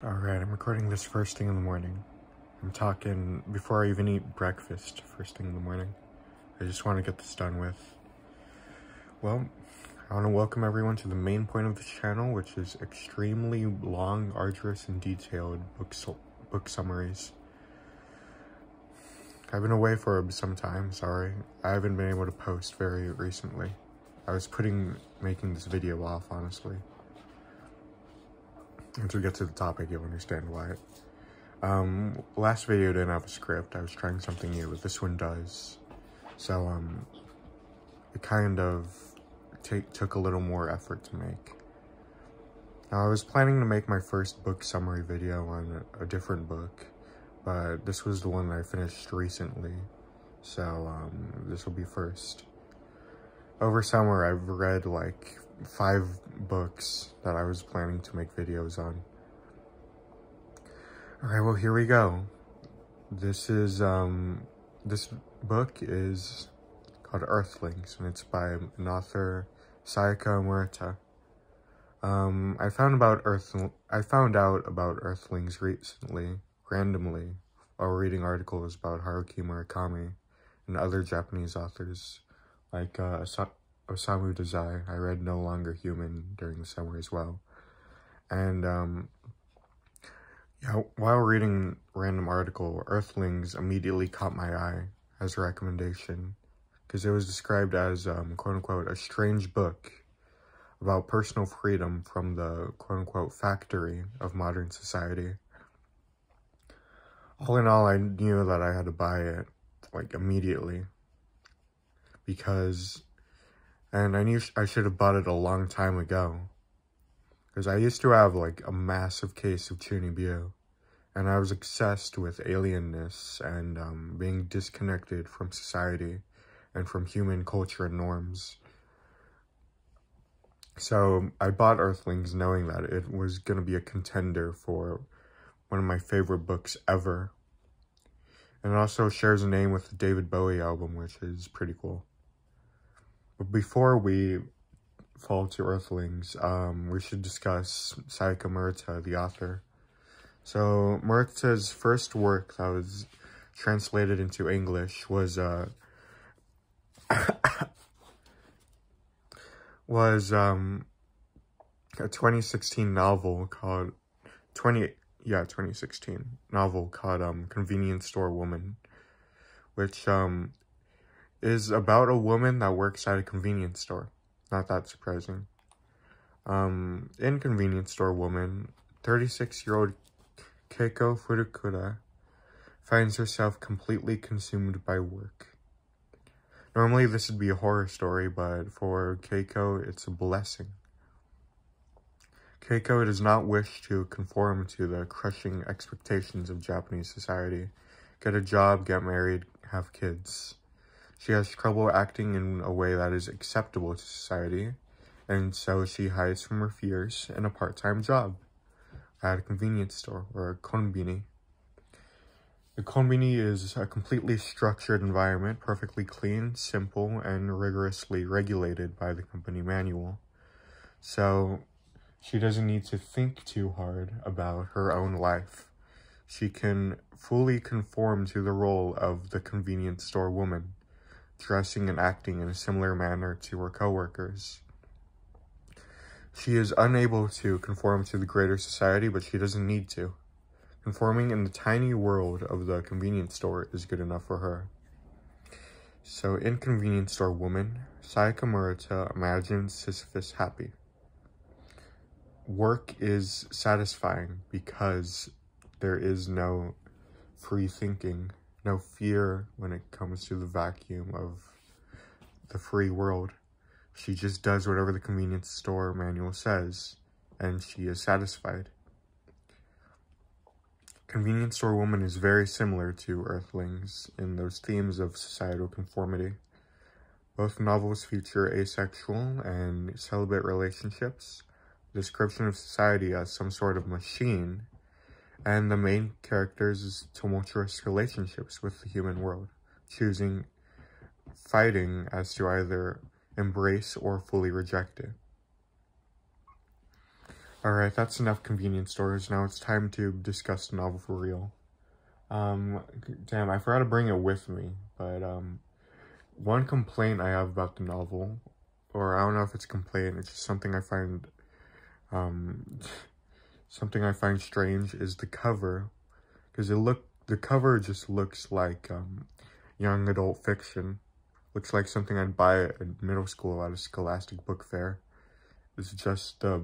Alright, I'm recording this first thing in the morning. I'm talking before I even eat breakfast, first thing in the morning. I just want to get this done with. Well, I want to welcome everyone to the main point of this channel, which is extremely long, arduous, and detailed book summaries. I've been away for some time, sorry. I haven't been able to post very recently. I was making this video off, honestly. Once we get to the topic, you'll understand why. Last video didn't have a script. I was trying something new, but this one does. So, it kind of took a little more effort to make. Now, I was planning to make my first book summary video on a different book, but this was the one that I finished recently. So, this will be first. Over summer, I've read like 5 books that I was planning to make videos on. Alright, well, here we go. This book is called Earthlings, and it's by an author, Sayaka Murata. I found out about Earthlings recently, randomly, while reading articles about Haruki Murakami and other Japanese authors, like Osamu Dazai. I read No Longer Human during the summer as well. And, yeah, while reading random article, Earthlings immediately caught my eye as a recommendation, because it was described as, quote-unquote, a strange book about personal freedom from the, quote-unquote, factory of modern society. All in all, I knew that I had to buy it, like, immediately, and I knew I should have bought it a long time ago, because I used to have, like, a massive case of Chunibyo, and I was obsessed with alienness and being disconnected from society and from human culture and norms. So I bought Earthlings knowing that it was going to be a contender for one of my favorite books ever. And it also shares a name with the David Bowie album, which is pretty cool. But before we fall to Earthlings, we should discuss Sayaka Murata, the author. So Murata's first work that was translated into English was a 2016 novel called 2016 novel called Convenience Store Woman, which is about a woman that works at a convenience store. Not that surprising. In Convenience Store Woman, 36-year-old Keiko Furukura finds herself completely consumed by work. Normally this would be a horror story, but for Keiko, it's a blessing. Keiko does not wish to conform to the crushing expectations of Japanese society. Get a job, get married, have kids. She has trouble acting in a way that is acceptable to society, and so she hides from her fears in a part-time job at a convenience store, or a konbini. The konbini is a completely structured environment, perfectly clean, simple, and rigorously regulated by the company manual. So she doesn't need to think too hard about her own life. She can fully conform to the role of the convenience store woman, dressing and acting in a similar manner to her coworkers. She is unable to conform to the greater society, but she doesn't need to. Conforming in the tiny world of the convenience store is good enough for her. So in Convenience Store Woman, Sayaka Murata imagines Sisyphus happy. Work is satisfying because there is no free thinking, no fear when it comes to the vacuum of the free world. She just does whatever the convenience store manual says, and she is satisfied. Convenience Store Woman is very similar to Earthlings in those themes of societal conformity. Both novels feature asexual and celibate relationships, description of society as some sort of machine, and the main characters' tumultuous relationships with the human world, fighting as to either embrace or fully reject it. Alright, that's enough convenience stores. Now it's time to discuss the novel for real. Damn, I forgot to bring it with me, but, one complaint I have about the novel, or I don't know if it's a complaint, it's just something I find, something I find strange, is the cover. Because the cover just looks like, young adult fiction. Looks like something I'd buy at middle school at a Scholastic book fair. It's just the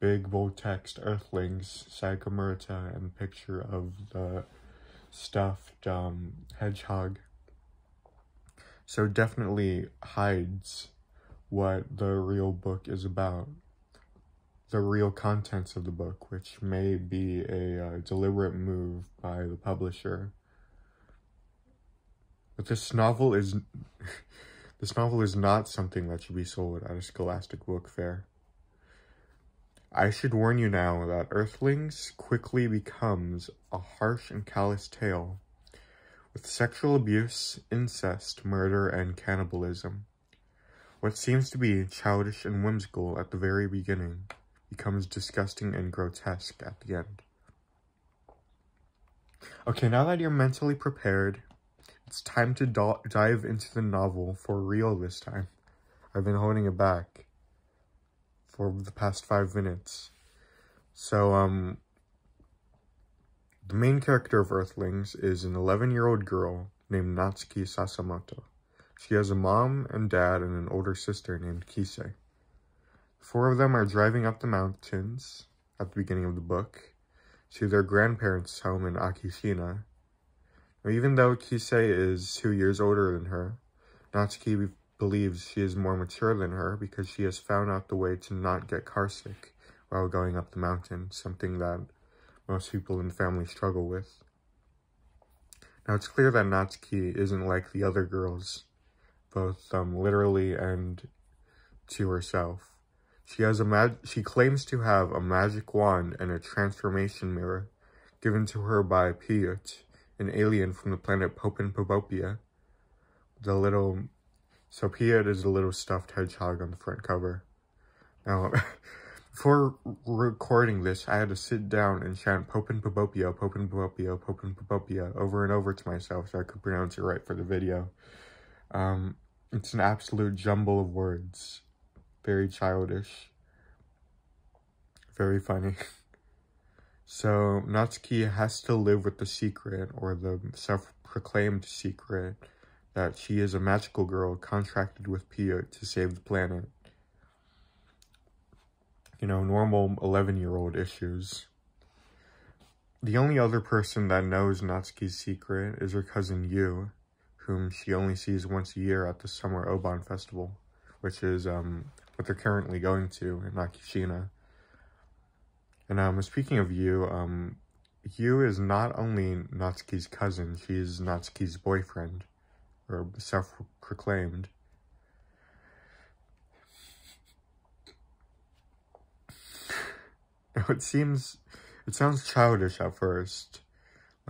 big bold text, Earthlings, Sayaka, Murata, and a picture of the stuffed hedgehog. So definitely hides what the real book is about. The real contents of the book, which may be a deliberate move by the publisher. But this novel is not something that should be sold at a Scholastic book fair. I should warn you now that Earthlings quickly becomes a harsh and callous tale, with sexual abuse, incest, murder, and cannibalism. What seems to be childish and whimsical at the very beginning becomes disgusting and grotesque at the end. Okay, now that you're mentally prepared, it's time to dive into the novel for real this time. I've been holding it back for the past 5 minutes. So, the main character of Earthlings is an 11-year-old girl named Natsuki Sasamoto. She has a mom and dad and an older sister named Kisei. The 4 of them are driving up the mountains at the beginning of the book to their grandparents' home in Akishina. Now, even though Kisei is 2 years older than her, Natsuki believes she is more mature than her because she has found out the way to not get carsick while going up the mountain, something that most people in the family struggle with. Now, it's clear that Natsuki isn't like the other girls, both literally and to herself. She claims to have a magic wand and a transformation mirror given to her by Piyut, an alien from the planet Popopia. So Piyut is a little stuffed hedgehog on the front cover. Now, before recording this, I had to sit down and chant Popopia, Popopia, Popopia over and over to myself so I could pronounce it right for the video. It's an absolute jumble of words. Very childish. Very funny. So, Natsuki has to live with the secret, or the self-proclaimed secret, that she is a magical girl contracted with Piyut to save the planet. You know, normal 11-year-old issues. The only other person that knows Natsuki's secret is her cousin Yu, whom she only sees once a year at the Summer Oban Festival, which is what they're currently going to in Akishina. And speaking of Yu, Yu is not only Natsuki's cousin, she's Natsuki's boyfriend, or self-proclaimed. It sounds childish at first.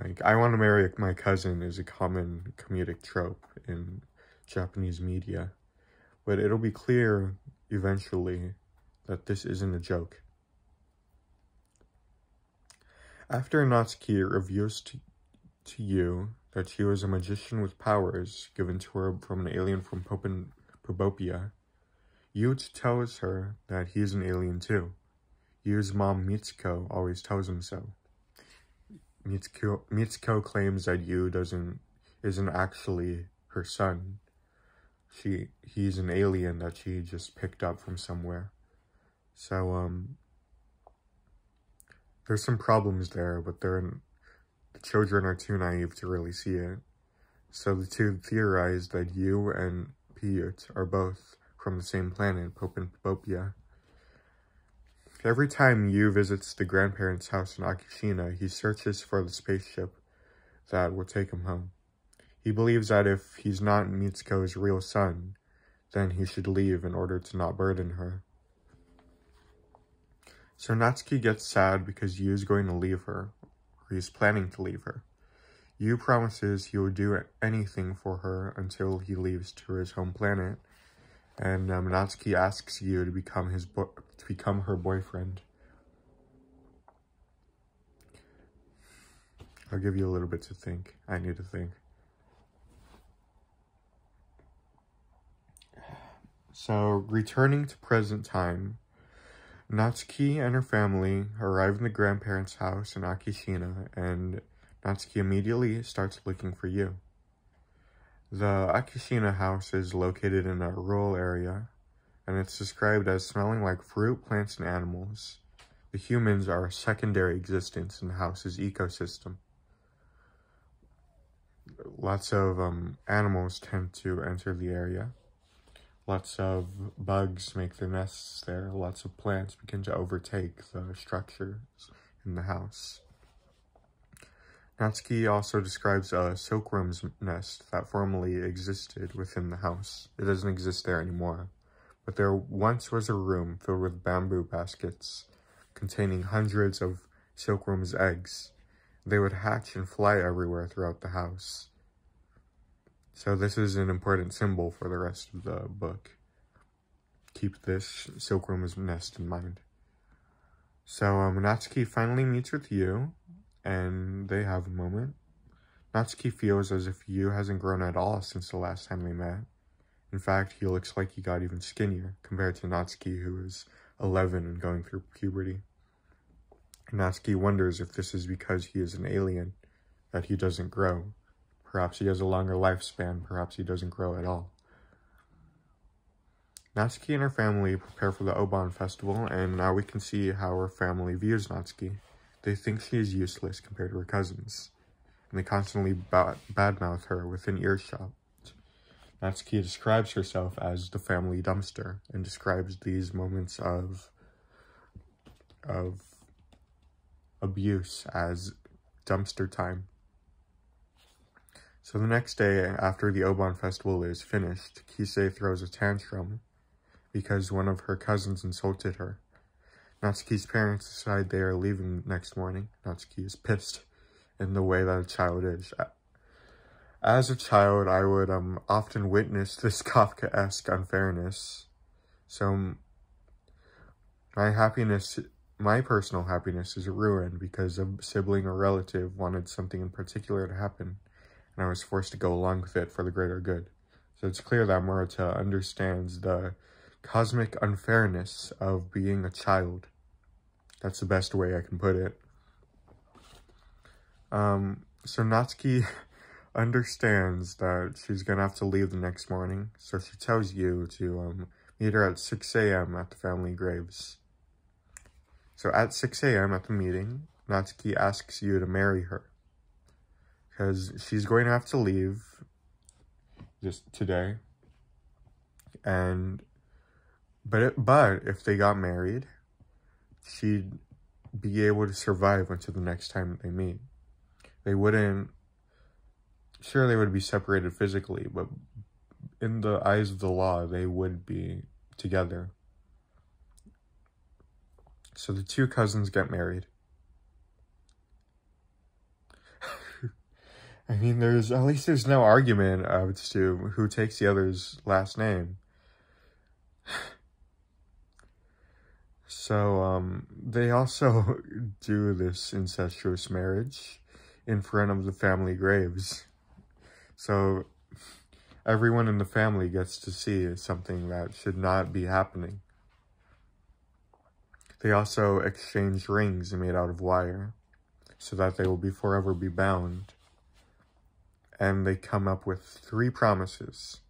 Like, I want to marry my cousin is a common comedic trope in Japanese media. But it'll be clear eventually that this isn't a joke. After Natsuki reveals to Yu that she was a magician with powers given to her from an alien from Popopia, Yu tells her that he's an alien too. Yu's mom, Mitsuko, always tells him so. Mitsuko claims that Yu isn't actually her son. He's an alien that she just picked up from somewhere. So, there's some problems there, but the children are too naive to really see it. So the two theorize that Yu and Piyut are both from the same planet, Popopia. Every time Yu visits the grandparents' house in Akishina, he searches for the spaceship that will take him home. He believes that if he's not Mitsuko's real son, then he should leave in order to not burden her. So Natsuki gets sad because Yu's going to leave her, or he's planning to leave her. Yu promises he will do anything for her until he leaves to his home planet, and Natsuki asks Yu to become her boyfriend. I'll give you a little bit to think. I need to think. So, returning to present time, Natsuki and her family arrive in the grandparents' house in Akishina, and Natsuki immediately starts looking for you. The Akishina house is located in a rural area, and it's described as smelling like fruit, plants, and animals. The humans are a secondary existence in the house's ecosystem. Lots of animals tend to enter the area. Lots of bugs make their nests there. Lots of plants begin to overtake the structures in the house. Natsuki also describes a silkworm's nest that formerly existed within the house. It doesn't exist there anymore, but there once was a room filled with bamboo baskets containing hundreds of silkworm's eggs. They would hatch and fly everywhere throughout the house. So this is an important symbol for the rest of the book. Keep this silkworm's nest in mind. So Natsuki finally meets with Yu, and they have a moment. Natsuki feels as if Yu hasn't grown at all since the last time they met. In fact, he looks like he got even skinnier compared to Natsuki, who is 11 and going through puberty. Natsuki wonders if this is because he is an alien, that he doesn't grow. Perhaps he has a longer lifespan, perhaps he doesn't grow at all. Natsuki and her family prepare for the Oban festival, and now we can see how her family views Natsuki. They think she is useless compared to her cousins, and they constantly badmouth her within earshot. Natsuki describes herself as the family dumpster, and describes these moments of abuse as dumpster time. So the next day, after the Oban festival is finished, Kisei throws a tantrum because one of her cousins insulted her. Natsuki's parents decide they are leaving next morning. Natsuki is pissed in the way that a child is. As a child, I would often witness this Kafkaesque unfairness. So my personal happiness is ruined because a sibling or relative wanted something in particular to happen, and I was forced to go along with it for the greater good. So it's clear that Murata understands the cosmic unfairness of being a child. That's the best way I can put it. So Natsuki understands that she's gonna have to leave the next morning, so she tells Yu to meet her at 6 a.m. at the family graves. So at 6 a.m. at the meeting, Natsuki asks Yu to marry her, because she's going to have to leave just today. But if they got married, she'd be able to survive until the next time they meet. They would be separated physically, but in the eyes of the law, they would be together. So the two cousins get married. I mean, there's no argument as to who takes the other's last name. So, they also do this incestuous marriage in front of the family graves. So, everyone in the family gets to see something that should not be happening. They also exchange rings made out of wire, so that they will forever be bound. And they come up with 3 promises.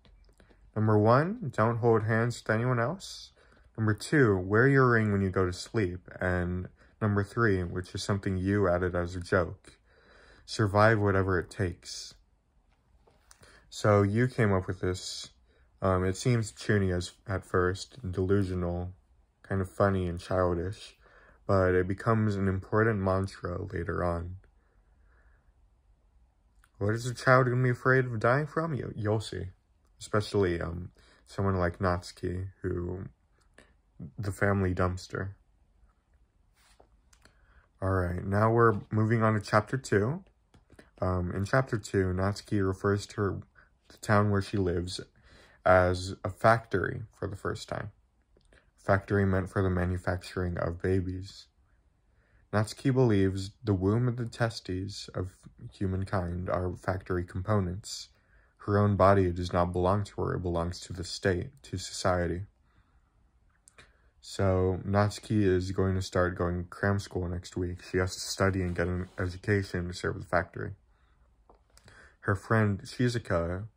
Number 1, don't hold hands with anyone else. Number 2, wear your ring when you go to sleep. And number 3, which is something you added as a joke, survive whatever it takes. So you came up with this. It seems chuny at first, delusional, kind of funny and childish, but it becomes an important mantra later on. What is a child going to be afraid of dying from? You'll see. Especially someone like Natsuki, who the family dumpster. Alright, now we're moving on to chapter 2. In chapter 2, Natsuki refers to the town where she lives as a factory for the first time. Factory meant for the manufacturing of babies. Natsuki believes the womb and the testes of humankind are factory components. Her own body does not belong to her, it belongs to the state, to society. So Natsuki is going to start going cram school next week. She has to study and get an education to serve the factory. Her friend Shizuka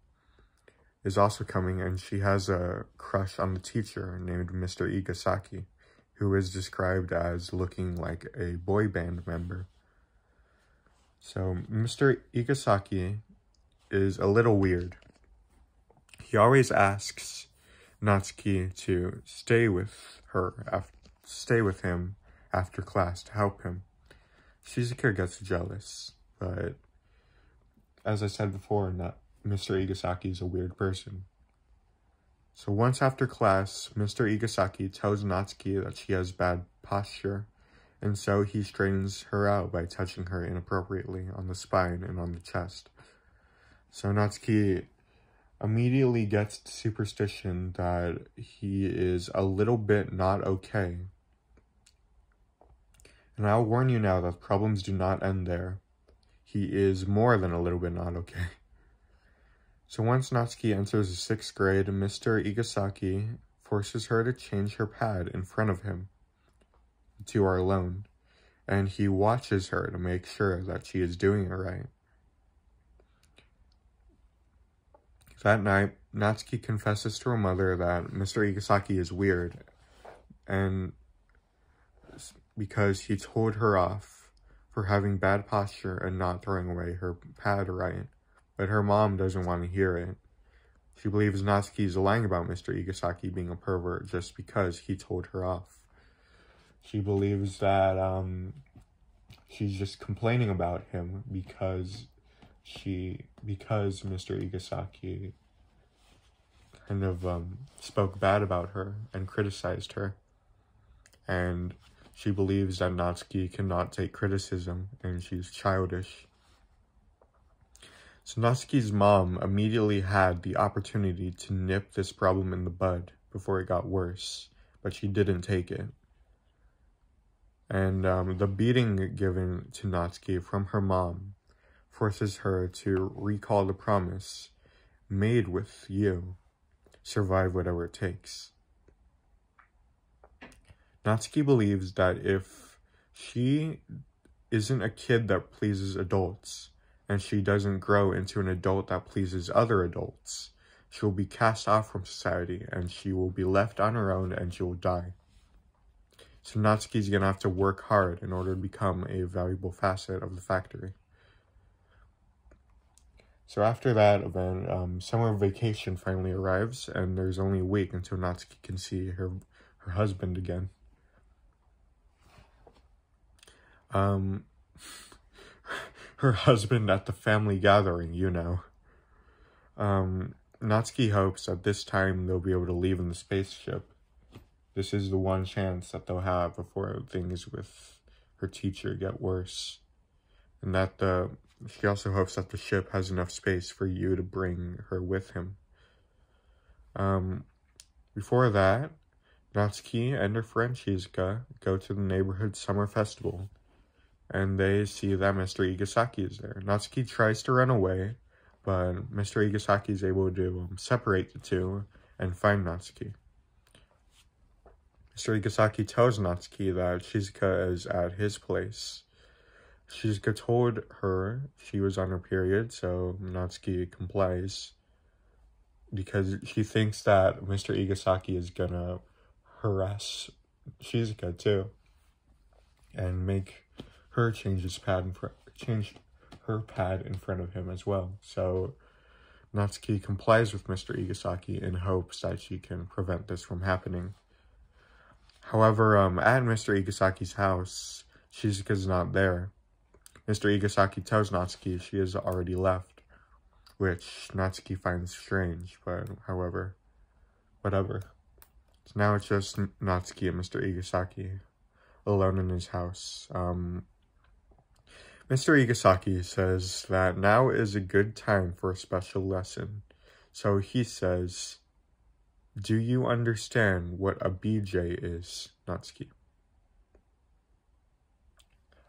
is also coming, and she has a crush on the teacher named Mr. Igasaki, who is described as looking like a boy band member. So Mr. Igasaki is a little weird. He always asks Natsuki to stay with him after class to help him. Shizuka gets jealous, but as I said before, Mr. Igasaki is a weird person. So once after class, Mr. Igasaki tells Natsuki that she has bad posture, and so he straightens her out by touching her inappropriately on the spine and on the chest. So Natsuki immediately gets the superstition that he is a little bit not okay. And I'll warn you now that problems do not end there. He is more than a little bit not okay. So once Natsuki enters the 6th grade, Mr. Igasaki forces her to change her pad in front of him. The two are alone, and he watches her to make sure that she is doing it right. That night, Natsuki confesses to her mother that Mr. Igasaki is weird, and because he told her off for having bad posture and not throwing away her pad right, but her mom doesn't want to hear it. She believes Natsuki is lying about Mr. Igasaki being a pervert just because he told her off. She believes that she's just complaining about him because Mr. Igasaki kind of spoke bad about her and criticized her. And she believes that Natsuki cannot take criticism and she's childish. So Natsuki's mom immediately had the opportunity to nip this problem in the bud before it got worse, but she didn't take it. And the beating given to Natsuki from her mom forces her to recall the promise made with you, survive whatever it takes. Natsuki believes that if she isn't a kid that pleases adults, and she doesn't grow into an adult that pleases other adults, she will be cast off from society, and she will be left on her own, and she will die. So Natsuki's gonna have to work hard in order to become a valuable facet of the factory. So after that event, summer vacation finally arrives, and there's only a week until Natsuki can see her husband again. Her husband at the family gathering, you know. Natsuki hopes that this time they'll be able to leave in the spaceship. This is the one chance that they'll have before things with her teacher get worse. And that she also hopes that the ship has enough space for you to bring her with him. Before that, Natsuki and her friend Shizuka go to the neighborhood summer festival, and they see that Mr. Igasaki is there. Natsuki tries to run away, but Mr. Igasaki is able to separate the two and find Natsuki. Mr. Igasaki tells Natsuki that Shizuka is at his place. Shizuka told her she was on her period, so Natsuki complies because she thinks that Mr. Igasaki is gonna harass Shizuka too and make her change her pad in front of him as well. So Natsuki complies with Mr. Igasaki in hopes that she can prevent this from happening. However, at Mr. Igasaki's house, Shizuka's not there. Mr. Igasaki tells Natsuki she has already left, which Natsuki finds strange, but however, whatever. So now it's just Natsuki and Mr. Igasaki alone in his house. Mr. Igasaki says that now is a good time for a special lesson. So he says, "Do you understand what a BJ is, Natsuki?"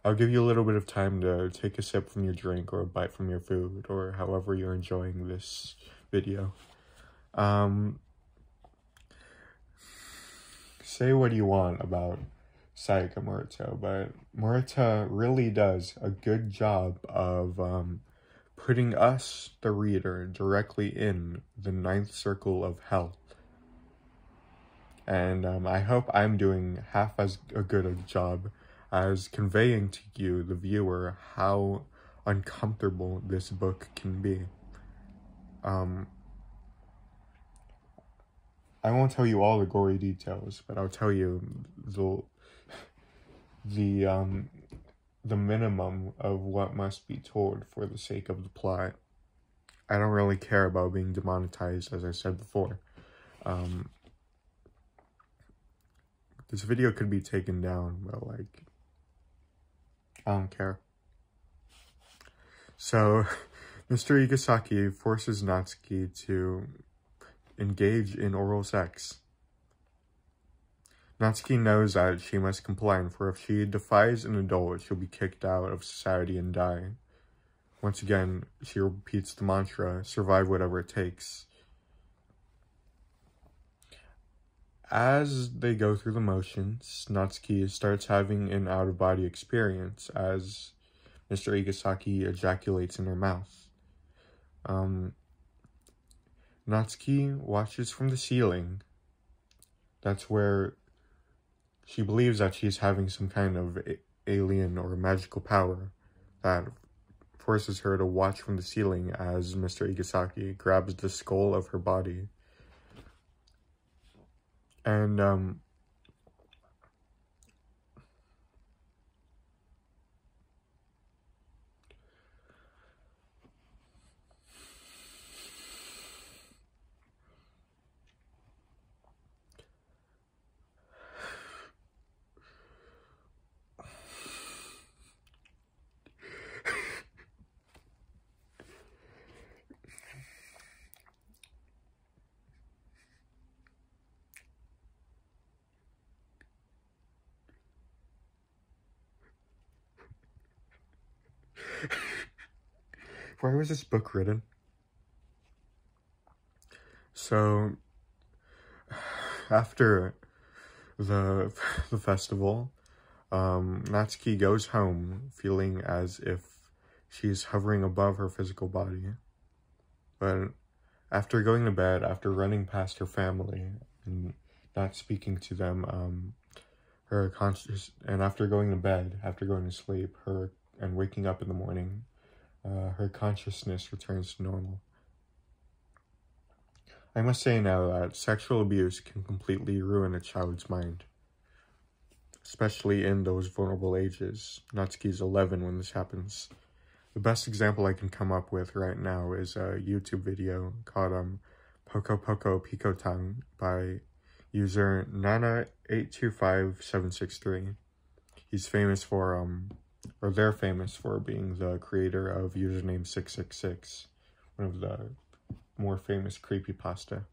I'll give you a little bit of time to take a sip from your drink or a bite from your food or however you're enjoying this video. Say what you want about Sayaka Murata, but Murata really does a good job of putting us, the reader, directly in the ninth circle of hell. And I hope I'm doing half as good a job as conveying to you, the viewer, how uncomfortable this book can be. I won't tell you all the gory details, but I'll tell you the minimum of what must be told for the sake of the plot. I don't really care about being demonetized, as I said before. This video could be taken down, but, like, I don't care. So, Mr. Igasaki forces Natsuki to engage in oral sex. Natsuki knows that she must comply, for if she defies an adult, she'll be kicked out of society and die. Once again, she repeats the mantra, survive whatever it takes. As they go through the motions, Natsuki starts having an out-of-body experience as Mr. Igasaki ejaculates in her mouth. Natsuki watches from the ceiling. That's where she believes that she's having some kind of alien or magical power that forces her to watch from the ceiling as Mr. Igasaki grabs the skull of her body. And, why was this book written? So, after the festival, Natsuki goes home feeling as if she's hovering above her physical body. But after going to bed, after running past her family and not speaking to them, after going to bed, after going to sleep, and waking up in the morning, her consciousness returns to normal. I must say now that sexual abuse can completely ruin a child's mind, especially in those vulnerable ages. Natsuki's 11 when this happens. The best example I can come up with right now is a YouTube video called Poco Poco Picotang by user Nana825763. He's famous for, or they're famous for being the creator of username 666, one of the more famous creepypasta.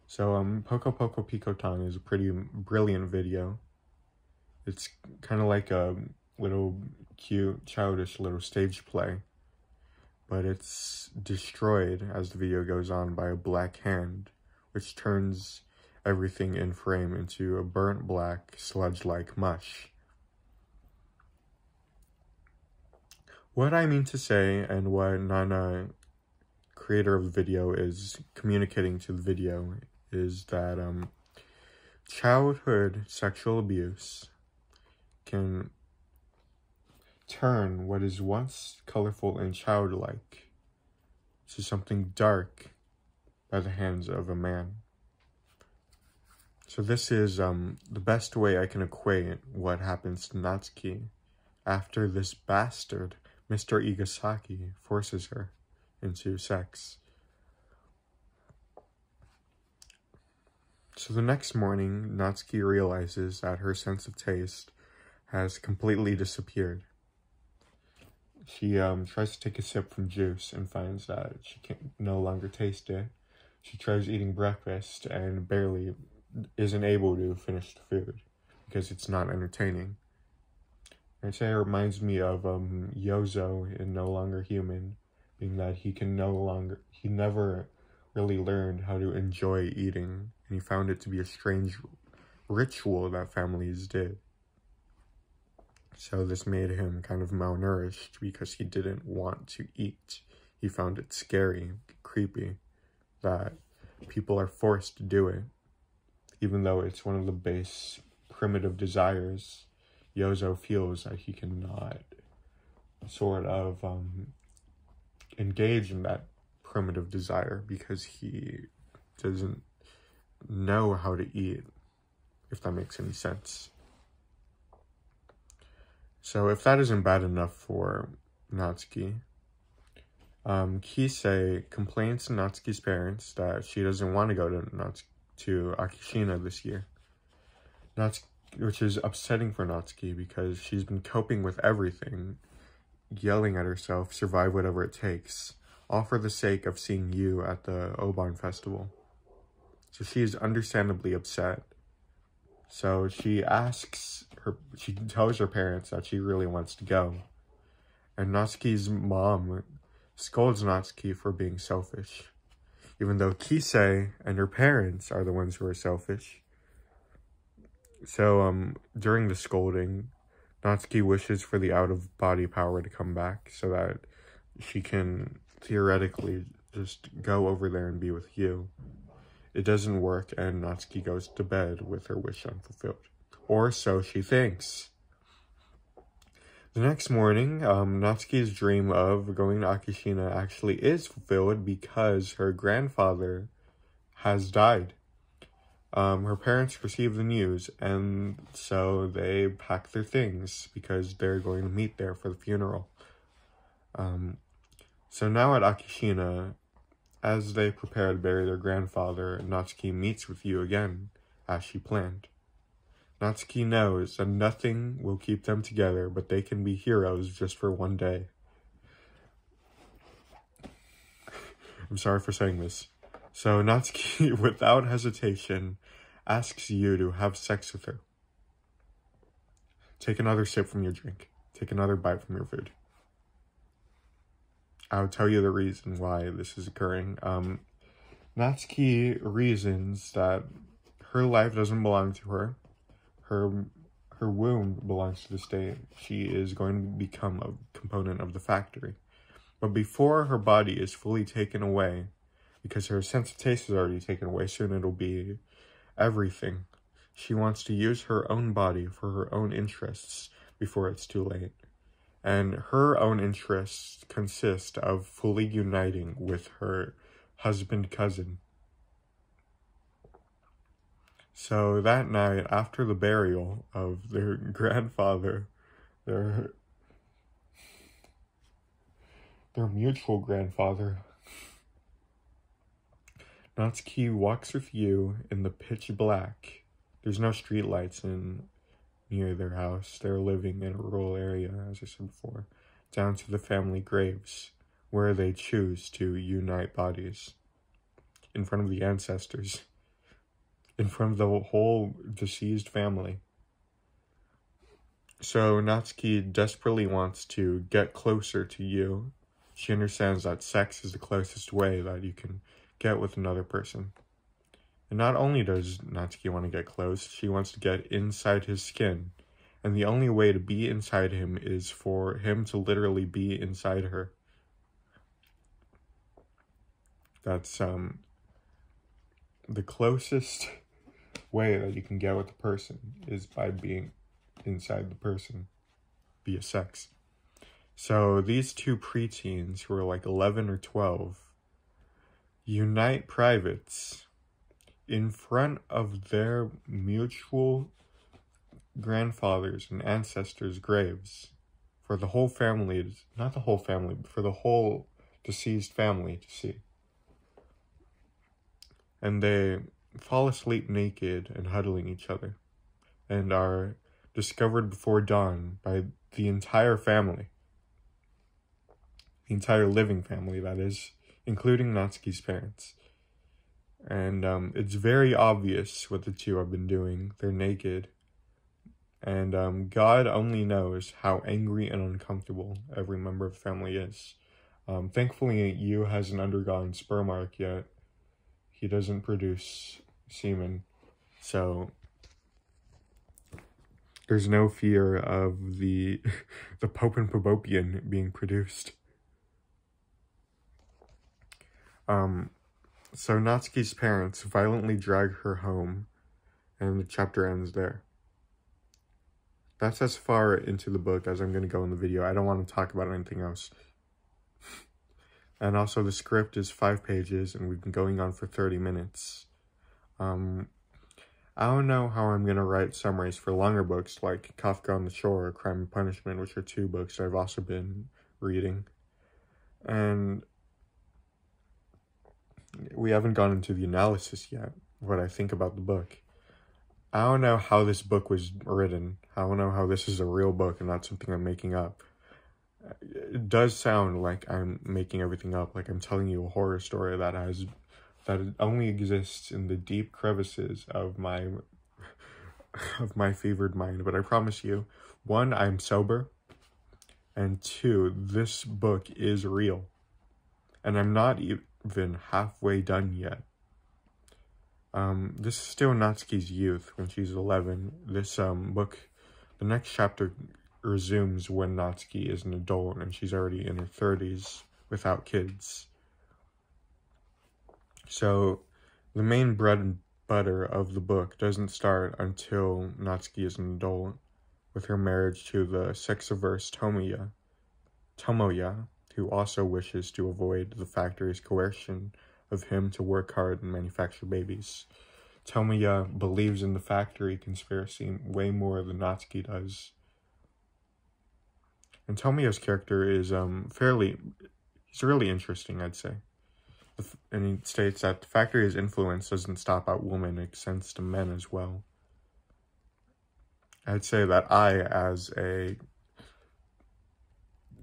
So, Poco Poco Picotang is a pretty brilliant video. It's kind of like a little cute, childish little stage play, but it's destroyed as the video goes on by a black hand, which turns everything in frame into a burnt black, sludge-like mush. What I mean to say, and what Nana, creator of the video, is communicating to the video, is that childhood sexual abuse can turn what is once colorful and childlike to something dark by the hands of a man. So this is the best way I can equate what happens to Natsuki after this bastard, Mr. Igasaki, forces her into sex. So the next morning, Natsuki realizes that her sense of taste has completely disappeared. She tries to take a sip from juice and finds that she can no longer taste it. She tries eating breakfast and barely isn't able to finish the food because it's not entertaining. I'd say it reminds me of Yozo in No Longer Human, being that he never really learned how to enjoy eating, and he found it to be a strange ritual that families did. So this made him kind of malnourished because he didn't want to eat. He found it scary, creepy, that people are forced to do it, even though it's one of the base primitive desires. Yozo feels that he cannot sort of engage in that primitive desire because he doesn't know how to eat, if that makes any sense. So if that isn't bad enough for Natsuki, Kisei complains to Natsuki's parents that she doesn't want to go to Akishina this year, which is upsetting for Natsuki because she's been coping with everything, yelling at herself, survive whatever it takes, all for the sake of seeing you at the Oban festival. So she is understandably upset. So she tells her parents that she really wants to go. And Natsuki's mom scolds Natsuki for being selfish, even though Kisei and her parents are the ones who are selfish. So during the scolding, Natsuki wishes for the out-of-body power to come back so that she can theoretically just go over there and be with you. It doesn't work, and Natsuki goes to bed with her wish unfulfilled. Or so she thinks. The next morning, Natsuki's dream of going to Akishina actually is fulfilled because her grandfather has died. Her parents receive the news, and so they pack their things because they're going to meet there for the funeral. So now at Akishina, as they prepare to bury their grandfather, Natsuki meets with you again, as she planned. Natsuki knows that nothing will keep them together, but they can be heroes just for one day. I'm sorry for saying this. So Natsuki, without hesitation, asks you to have sex with her. Take another sip from your drink. Take another bite from your food. I'll tell you the reason why this is occurring. Natsuki reasons that her life doesn't belong to her. Her womb belongs to the state. She is going to become a component of the factory. But before her body is fully taken away, because her sense of taste is already taken away, soon it'll be everything. She wants to use her own body for her own interests before it's too late. And her own interests consist of fully uniting with her husband cousin. So that night, after the burial of their grandfather, their mutual grandfather, Natsuki walks with you in the pitch black. There's no street lights near their house. They're living in a rural area, as I said before, down to the family graves, where they choose to unite bodies in front of the ancestors, in front of the whole deceased family. So Natsuki desperately wants to get closer to you. She understands that sex is the closest way that you can get with another person. And not only does Natsuki want to get close, she wants to get inside his skin. And the only way to be inside him is for him to literally be inside her. That's the closest way that you can get with a person is by being inside the person via sex. So these two preteens who are like 11 or 12 unite privates in front of their mutual grandfathers and ancestors' graves for the whole family, not the whole family, but for the whole deceased family to see. And they fall asleep naked and huddling each other, and are discovered before dawn by the entire family. The entire living family, that is, including Natsuki's parents. And it's very obvious what the two have been doing. They're naked, And God only knows how angry and uncomfortable every member of the family is. Thankfully, Yu hasn't undergone sperm arc yet. He doesn't produce semen, so there's no fear of the Pope and Pobopian being produced. So Natsuki's parents violently drag her home, and the chapter ends there. That's as far into the book as I'm going to go in the video. I don't want to talk about anything else. And also the script is 5 pages, and we've been going on for 30 minutes. I don't know how I'm going to write summaries for longer books like Kafka on the Shore or Crime and Punishment, which are 2 books I've also been reading. And we haven't gone into the analysis yet, what I think about the book. I don't know how this book was written. I don't know how this is a real book and not something I'm making up. It does sound like I'm making everything up, like I'm telling you a horror story that only exists in the deep crevices of my fevered mind. But I promise you, 1, I'm sober, and 2, this book is real, and I'm not even halfway done yet. This is still Natsuki's youth when she's 11. This book, the next chapter resumes when Natsuki is an adult and she's already in her 30s without kids. So the main bread and butter of the book doesn't start until Natsuki is an adult, with her marriage to the sex-averse Tomoya, who also wishes to avoid the factory's coercion of him to work hard and manufacture babies. Tomoya believes in the factory conspiracy way more than Natsuki does. And Tomoya's character is he's really interesting, I'd say. And he states that the factory's influence doesn't stop at women, it extends to men as well. I'd say that I, as a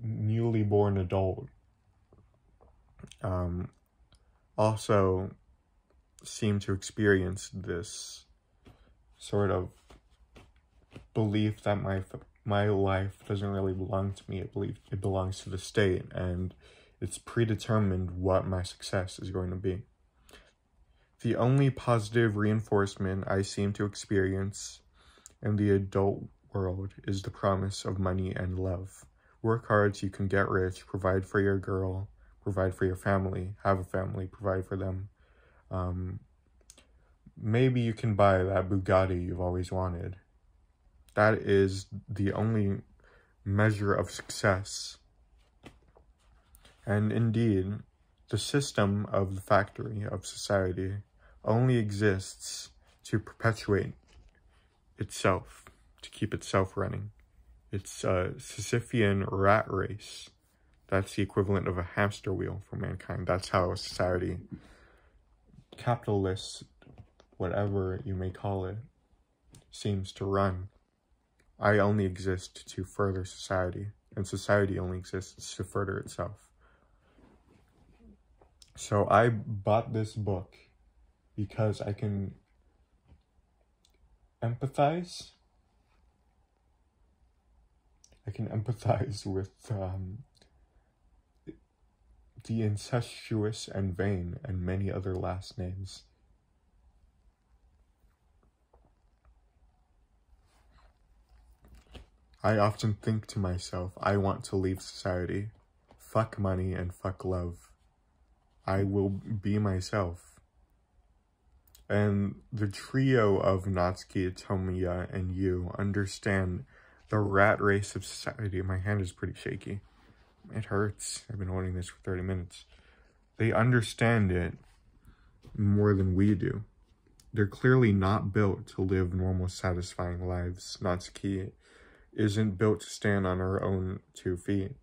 newly born adult, also seem to experience this sort of belief that my life doesn't really belong to me. It belongs to the state, and it's predetermined what my success is going to be. The only positive reinforcement I seem to experience in the adult world is the promise of money and love. Work hard so you can get rich, provide for your girl, provide for your family, have a family, provide for them. Maybe you can buy that Bugatti you've always wanted. That is the only measure of success. And indeed, the system of the factory, of society, only exists to perpetuate itself, to keep itself running. It's a Sisyphean rat race. That's the equivalent of a hamster wheel for mankind. That's how a society, capitalist, whatever you may call it, seems to run. I only exist to further society, and society only exists to further itself. So I bought this book because I can empathize. I can empathize with the incestuous and vain and many other last names. I often think to myself, I want to leave society. Fuck money and fuck love. I will be myself. And the trio of Natsuki, Tomoya, and Yu understand the rat race of society. My hand is pretty shaky. It hurts. I've been holding this for 30 minutes. They understand it more than we do. They're clearly not built to live normal, satisfying lives. Natsuki isn't built to stand on her own 2 feet.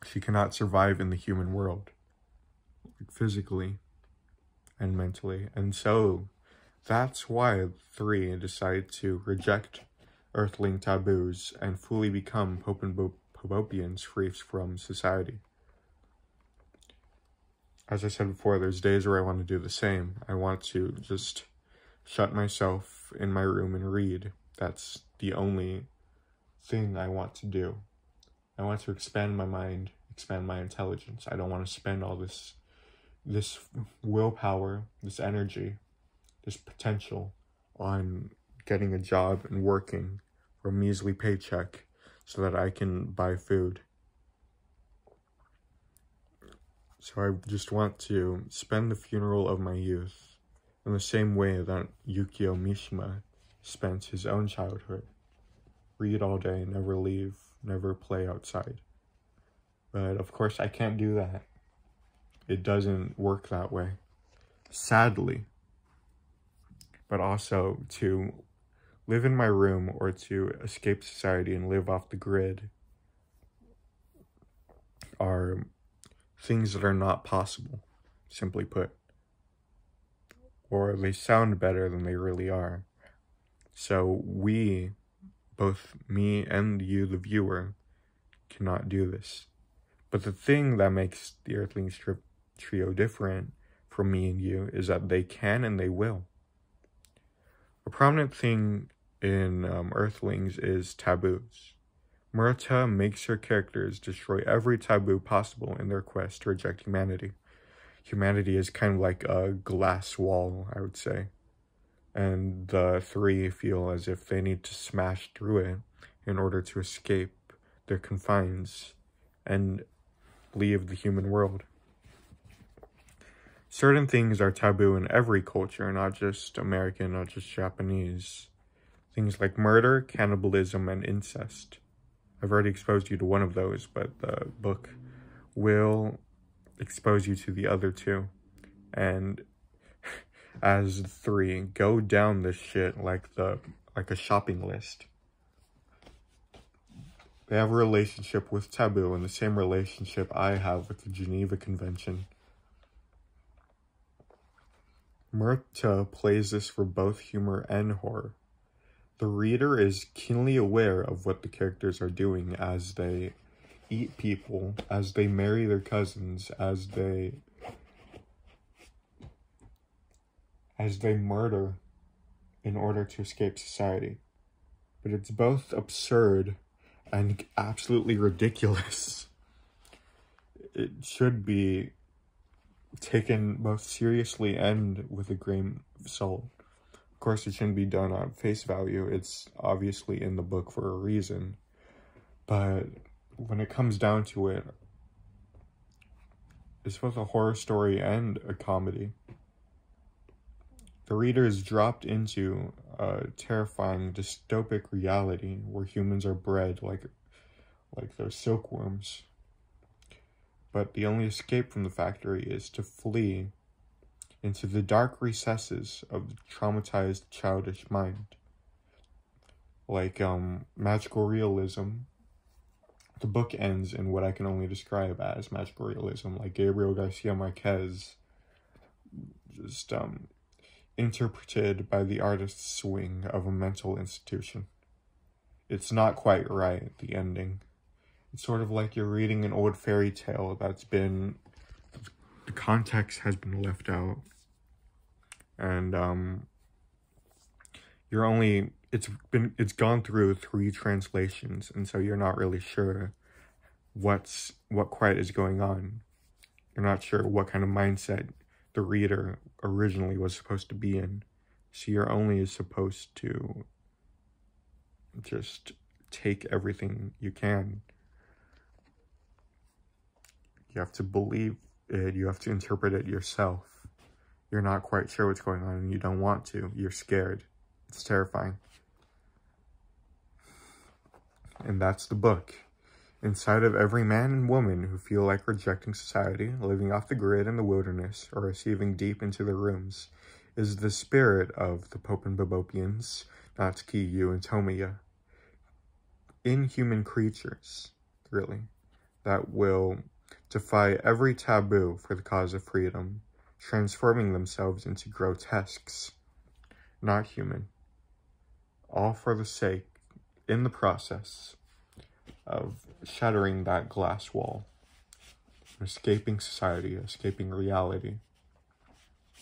She cannot survive in the human world, physically and mentally. And so that's why the 3 decide to reject Earthling taboos and fully become Pope and Pobopians free from society. As I said before, there's days where I want to do the same. I want to just shut myself in my room and read. That's the only thing I want to do. I want to expand my mind, expand my intelligence. I don't want to spend all this willpower, this energy, this potential on getting a job and working for a measly paycheck so that I can buy food. So I just want to spend the funeral of my youth in the same way that Yukio Mishima spent his own childhood. Read all day, never leave, never play outside. But of course I can't do that. It doesn't work that way, sadly. But also to live in my room or to escape society and live off the grid are things that are not possible, simply put. Or they sound better than they really are. So we, both me and you, the viewer, cannot do this. But the thing that makes the Earthlings trio different from me and you is that they can and they will. A prominent thing in Earthlings is taboos. Murata makes her characters destroy every taboo possible in their quest to reject humanity. Humanity is kind of like a glass wall, I would say. And the three feel as if they need to smash through it in order to escape their confines and leave the human world. Certain things are taboo in every culture, not just American, not just Japanese. Things like murder, cannibalism, and incest. I've already exposed you to one of those, but the book will expose you to the other two. And as three, go down this shit like a shopping list. They have a relationship with taboo and the same relationship I have with the Geneva Convention. Murata plays this for both humor and horror. The reader is keenly aware of what the characters are doing as they eat people, as they marry their cousins, as they murder in order to escape society. But it's both absurd and absolutely ridiculous. It should be taken both seriously and with a grain of salt. Of course, it shouldn't be done on face value. It's obviously in the book for a reason. But when it comes down to it, it's both a horror story and a comedy. The reader is dropped into a terrifying dystopic reality where humans are bred like those silkworms. But the only escape from the factory is to flee into the dark recesses of the traumatized childish mind. Like magical realism, the book ends in what I can only describe as magical realism, like Gabriel Garcia Marquez, just interpreted by the artist's wing of a mental institution. It's not quite right, the ending. It's sort of like you're reading an old fairy tale that's been, the context has been left out. And it's gone through 3 translations, and so you're not really sure what quite is going on. You're not sure what kind of mindset the reader originally was supposed to be in. So you're only supposed to just take everything you can. You have to believe it, you have to interpret it yourself. You're not quite sure what's going on and you don't want to. You're scared. It's terrifying. And that's the book. Inside of every man and woman who feel like rejecting society, living off the grid in the wilderness, or receiving deep into their rooms, is the spirit of the Pope and Bobopians, Natsuki, Yu, and Tomiya. Inhuman creatures, really, that will defy every taboo for the cause of freedom, transforming themselves into grotesques, not human, all for the sake, in the process, of shattering that glass wall, escaping society, escaping reality,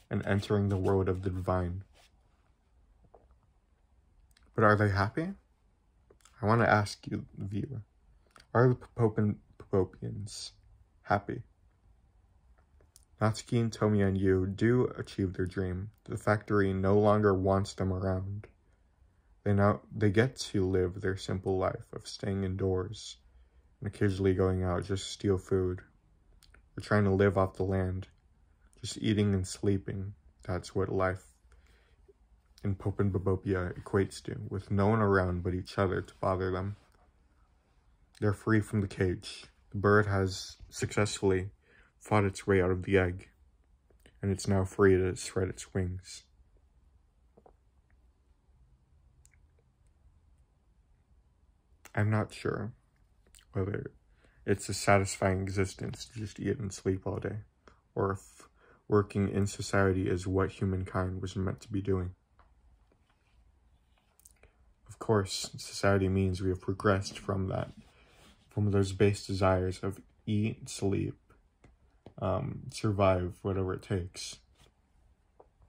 and entering the world of the divine. But are they happy? I want to ask you, the viewer, are the Popopians happy? Natsuki and Tomi and Yu do achieve their dream. The factory no longer wants them around. They get to live their simple life of staying indoors and occasionally going out just to steal food. They're trying to live off the land, just eating and sleeping. That's what life in Popopia equates to, with no one around but each other to bother them. They're free from the cage. The bird has successfully fought its way out of the egg, and it's now free to spread its wings. I'm not sure whether it's a satisfying existence to just eat and sleep all day, or if working in society is what humankind was meant to be doing. Of course, society means we have progressed from those base desires of eat, sleep, survive, whatever it takes.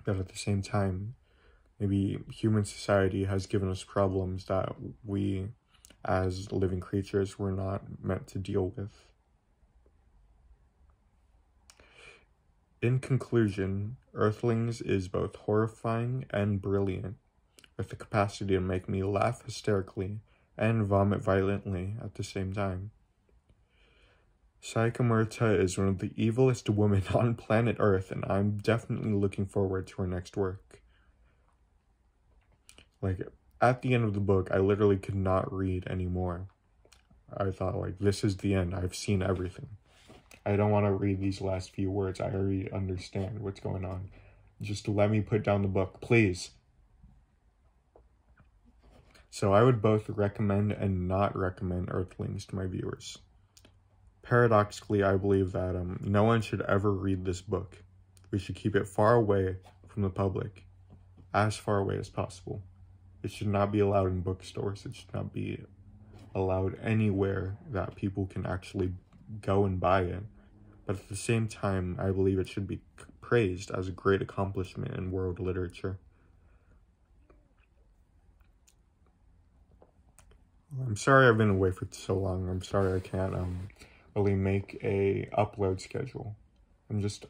But at the same time, maybe human society has given us problems that we, as living creatures, were not meant to deal with. In conclusion, Earthlings is both horrifying and brilliant, with the capacity to make me laugh hysterically and vomit violently at the same time. Sayaka Murata is one of the evilest women on planet Earth, and I'm definitely looking forward to her next work. Like, at the end of the book, I literally could not read anymore. I thought, like, this is the end. I've seen everything. I don't want to read these last few words. I already understand what's going on. Just let me put down the book, please. So I would both recommend and not recommend Earthlings to my viewers. Paradoxically, I believe that no one should ever read this book. We should keep it far away from the public, as far away as possible. It should not be allowed in bookstores. It should not be allowed anywhere that people can actually go and buy it. But at the same time, I believe it should be praised as a great accomplishment in world literature. I'm sorry I've been away for so long. I'm sorry I can't really make a upload schedule. I'm just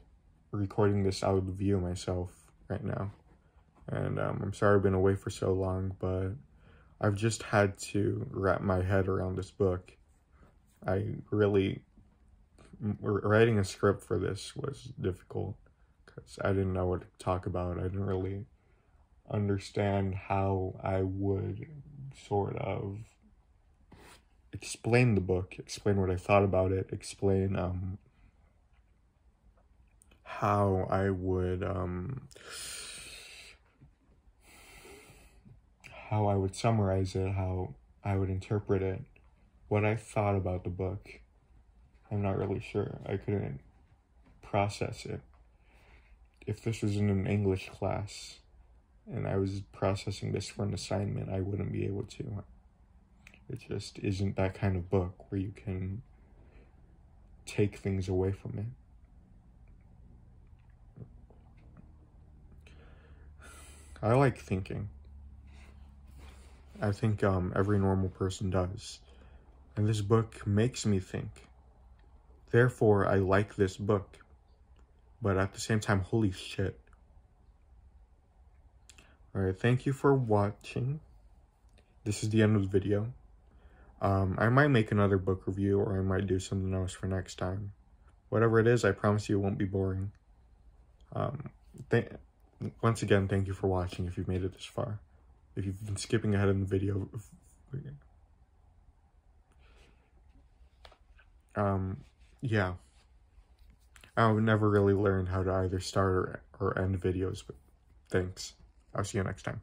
recording this out of the view myself right now. And I'm sorry I've been away for so long, but I've just had to wrap my head around this book. Writing a script for this was difficult because I didn't know what to talk about. I didn't really understand how I would sort of explain the book, explain what I thought about it, explain how I would summarize it, how I would interpret it, what I thought about the book. I'm not really sure. I couldn't process it. If this was in an English class and I was processing this for an assignment, I wouldn't be able to. It just isn't that kind of book where you can take things away from it. I like thinking. I think every normal person does. And this book makes me think. Therefore, I like this book. But at the same time, holy shit. Alright, thank you for watching. This is the end of the video. I might make another book review, or I might do something else for next time. Whatever it is, I promise you it won't be boring. Once again, thank you for watching if you've made it this far. If you've been skipping ahead in the video. Yeah. I've never really learned how to either start or end videos, but thanks. I'll see you next time.